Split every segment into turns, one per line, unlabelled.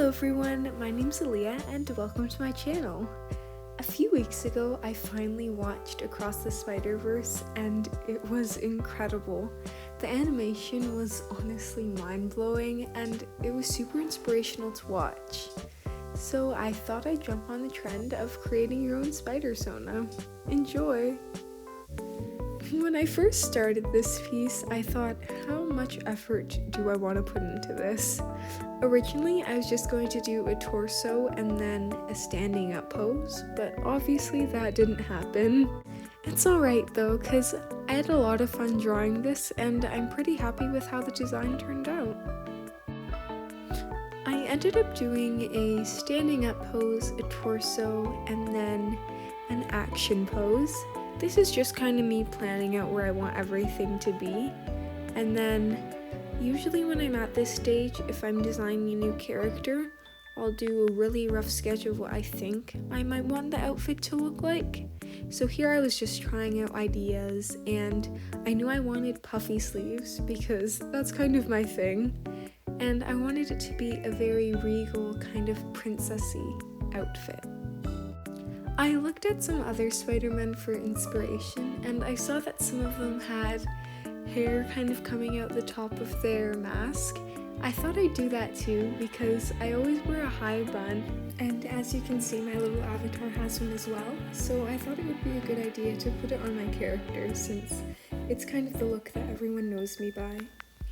Hello everyone, my name's Aaliyah and welcome to my channel. A few weeks ago, I finally watched Across the Spider-Verse and it was incredible. The animation was honestly mind-blowing and it was super inspirational to watch. So I thought I'd jump on the trend of creating your own Spider-Sona. Enjoy! When I first started this piece, I thought, how much effort do I want to put into this? Originally, I was just going to do a torso and then a standing up pose, but obviously that didn't happen. It's alright though, because I had a lot of fun drawing this and I'm pretty happy with how the design turned out. I ended up doing a standing up pose, a torso, and then an action pose. This is just kind of me planning out where I want everything to be. And then, usually when I'm at this stage, if I'm designing a new character, I'll do a really rough sketch of what I think I might want the outfit to look like. So here I was just trying out ideas, and I knew I wanted puffy sleeves because that's kind of my thing. And I wanted it to be a very regal, kind of princessy outfit. I looked at some other Spider-Men for inspiration, and I saw that some of them had hair kind of coming out the top of their mask. I thought I'd do that too because I always wear a high bun, and as you can see, my little avatar has one as well, so I thought it would be a good idea to put it on my character since it's kind of the look that everyone knows me by.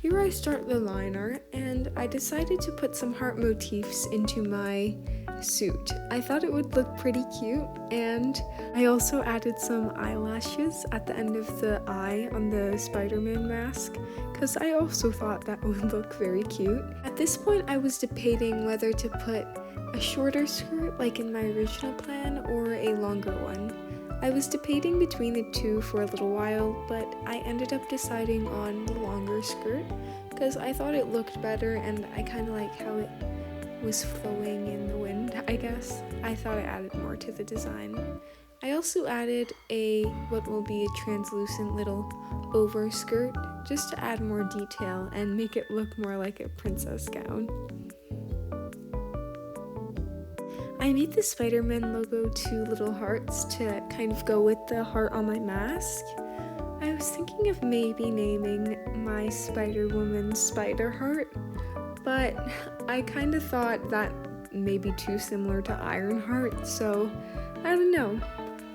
Here I start the line art, and I decided to put some heart motifs into my suit. I thought it would look pretty cute, and I also added some eyelashes at the end of the eye on the Spider-Man mask because I also thought that would look very cute. At this point, I was debating whether to put a shorter skirt like in my original plan or a longer one. I was debating between the two for a little while, but I ended up deciding on the longer skirt because I thought it looked better and I kind of like how it was flowing in the wind, I guess. I thought it added more to the design. I also added what will be a translucent little overskirt just to add more detail and make it look more like a princess gown. I made the Spider-Man logo 2 little hearts to kind of go with the heart on my mask. I was thinking of maybe naming my Spider-Woman Spider-Heart, but I kind of thought that may be too similar to Ironheart, so I don't know.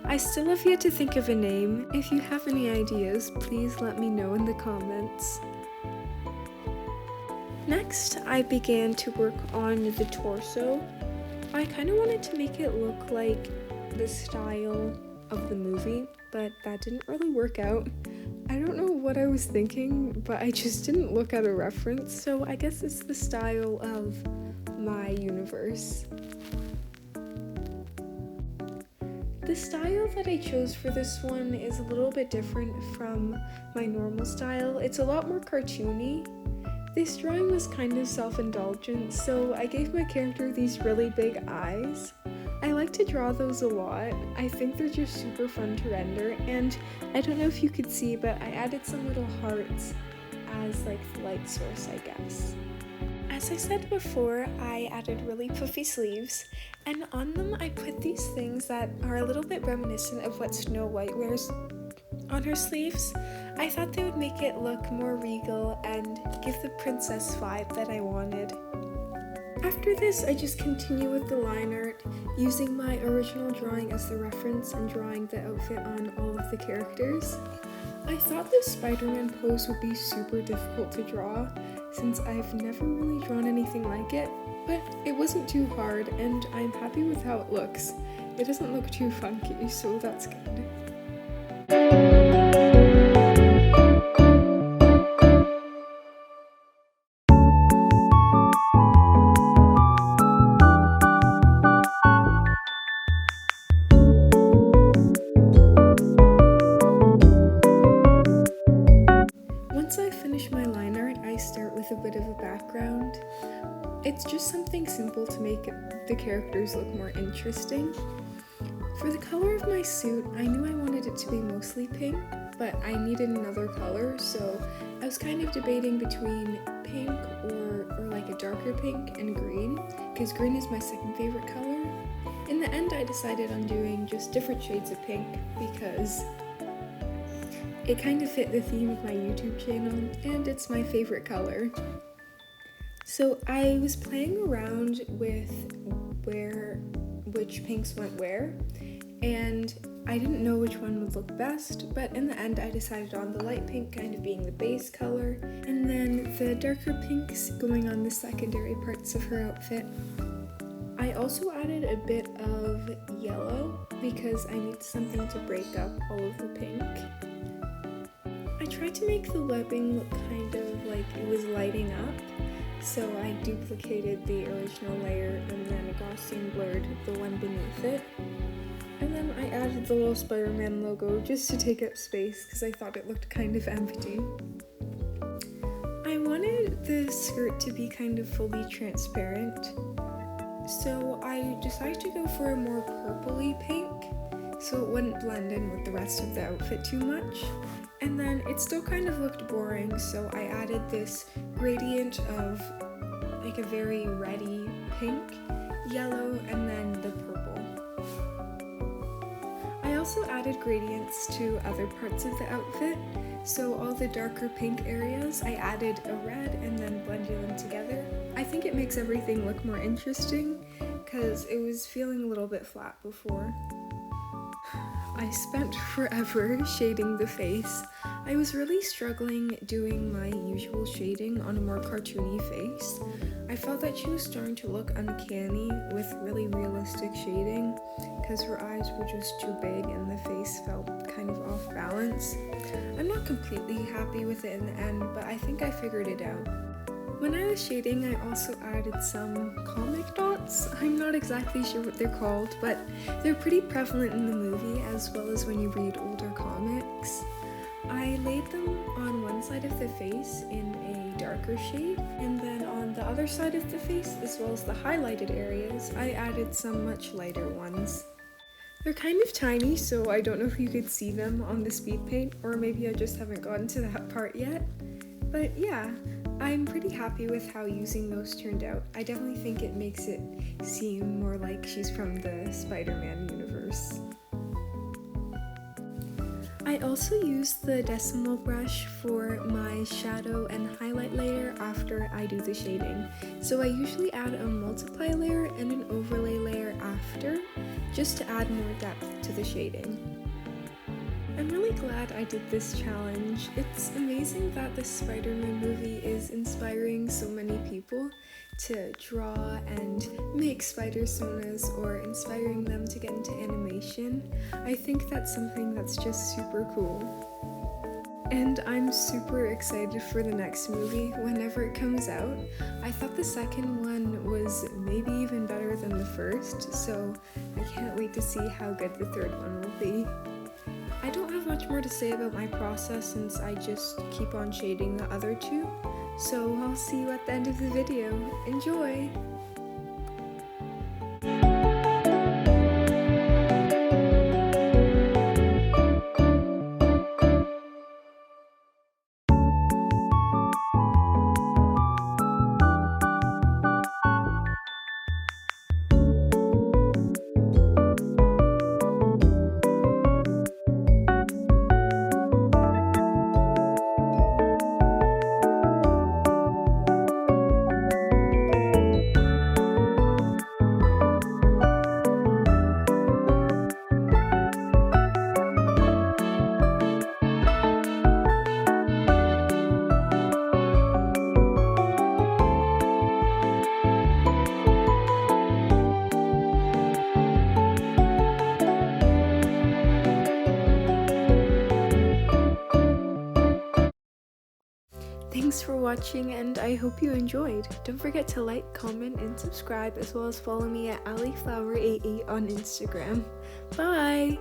I still have yet to think of a name. If you have any ideas, please let me know in the comments. Next, I began to work on the torso. I kind of wanted to make it look like the style of the movie, but that didn't really work out. I don't know what I was thinking, but I just didn't look at a reference, so I guess it's the style of my universe. The style that I chose for this one is a little bit different from my normal style. It's a lot more cartoony. This drawing was kind of self-indulgent, so I gave my character these really big eyes. I like to draw those a lot. I think they're just super fun to render, and I don't know if you could see, but I added some little hearts as like the light source, I guess. As I said before, I added really puffy sleeves, and on them I put these things that are a little bit reminiscent of what Snow White wears on her sleeves. I thought they would make it look more regal and give the princess vibe that I wanted. After this, I just continue with the line art, using my original drawing as the reference and drawing the outfit on all of the characters. I thought this Spider-Man pose would be super difficult to draw, since I've never really drawn anything like it, but it wasn't too hard and I'm happy with how it looks. It doesn't look too funky, so that's good. Once I finish my line art, I start with a bit of a background. It's just something simple to make the characters look more interesting. For the color of my suit, I knew I wanted it to be mostly pink, but I needed another color, so I was kind of debating between pink or like a darker pink and green, because green is my second favorite color. In the end, I decided on doing just different shades of pink because it kind of fit the theme of my YouTube channel, and it's my favorite color. So I was playing around with which pinks went where, and I didn't know which one would look best, but in the end I decided on the light pink kind of being the base color, and then the darker pinks going on the secondary parts of her outfit. I also added a bit of yellow because I needed something to break up all of the pink. I tried to make the webbing look kind of like it was lighting up, so I duplicated the original layer and then Gaussian blurred the one beneath it. And then I added the little Spider-Man logo just to take up space because I thought it looked kind of empty. I wanted the skirt to be kind of fully transparent, so I decided to go for a more purpley pink so it wouldn't blend in with the rest of the outfit too much. And then it still kind of looked boring, so I added this gradient of like a very reddy pink, yellow, and then the purple. I also added gradients to other parts of the outfit, so all the darker pink areas I added a red and then blended them together. I think it makes everything look more interesting because it was feeling a little bit flat before. I spent forever shading the face. I was really struggling doing my usual shading on a more cartoony face. I felt that she was starting to look uncanny with really realistic shading because her eyes were just too big and the face felt kind of off balance. I'm not completely happy with it in the end, but I think I figured it out. When I was shading, I also added some comic dots. I'm not exactly sure what they're called, but they're pretty prevalent in the movie as well as when you read older comics. I laid them on one side of the face in a darker shade, and then on the other side of the face, as well as the highlighted areas, I added some much lighter ones. They're kind of tiny, so I don't know if you could see them on the speed paint, or maybe I just haven't gotten to that part yet. But yeah, I'm pretty happy with how using those turned out. I definitely think it makes it seem more like she's from the Spider-Man universe. I also used the decimal brush for my shadow and highlight layer after I do the shading. So I usually add a multiply layer and an overlay layer after, just to add more depth to the shading. I'm really glad I did this challenge. It's amazing that the Spider-Man movie is inspiring so many people to draw and make Spider-Sonas or inspiring them to get into animation. I think that's something that's just super cool. And I'm super excited for the next movie whenever it comes out. I thought the second one was maybe even better than the first, so I can't wait to see how good the third one will be. I don't have much more to say about my process since I just keep on shading the other two, so I'll see you at the end of the video. Enjoy! Thanks for watching, and I hope you enjoyed. Don't forget to like, comment, and subscribe, as well as follow me at alliflower88 on Instagram. Bye!